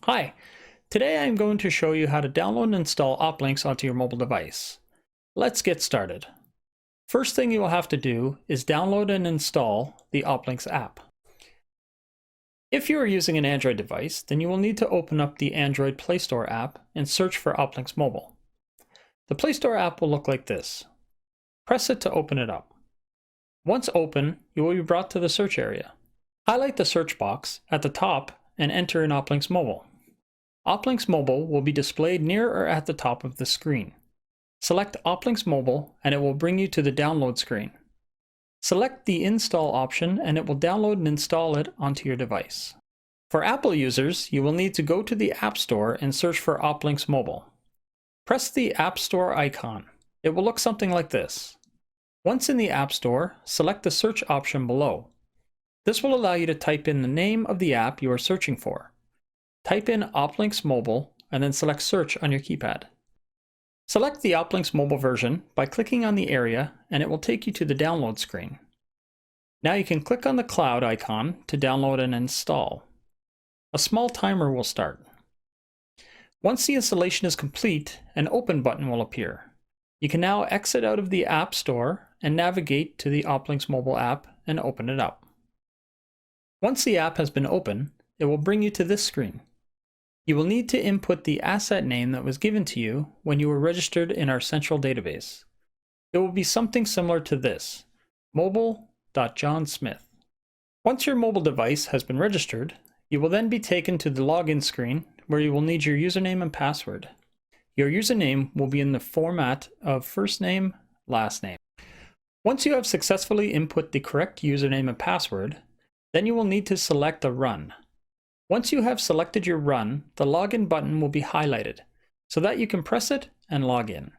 Hi, today I'm going to show you how to download and install opLYNX onto your mobile device. Let's get started. First thing you will have to do is download and install the opLYNX app. If you are using an Android device, then you will need to open up the Android Play Store app and search for opLYNX Mobile. The Play Store app will look like this. Press it to open it up. Once open, you will be brought to the search area. Highlight the search box at the top and enter in opLYNX Mobile. opLYNX Mobile will be displayed near or at the top of the screen. Select opLYNX Mobile and it will bring you to the download screen. Select the install option and it will download and install it onto your device. For Apple users, you will need to go to the App Store and search for opLYNX Mobile. Press the App Store icon. It will look something like this. Once in the App Store, select the search option below. This will allow you to type in the name of the app you are searching for. Type in opLYNX Mobile and then select Search on your keypad. Select the opLYNX Mobile version by clicking on the area and it will take you to the download screen. Now you can click on the cloud icon to download and install. A small timer will start. Once the installation is complete, an Open button will appear. You can now exit out of the App Store and navigate to the opLYNX Mobile app and open it up. Once the app has been opened, it will bring you to this screen. You will need to input the asset name that was given to you when you were registered in our central database. It will be something similar to this, mobile.johnsmith. Once your mobile device has been registered, you will then be taken to the login screen where you will need your username and password. Your username will be in the format of first name, last name. Once you have successfully input the correct username and password, then you will need to select a run. Once you have selected your run, the login button will be highlighted so that you can press it and log in.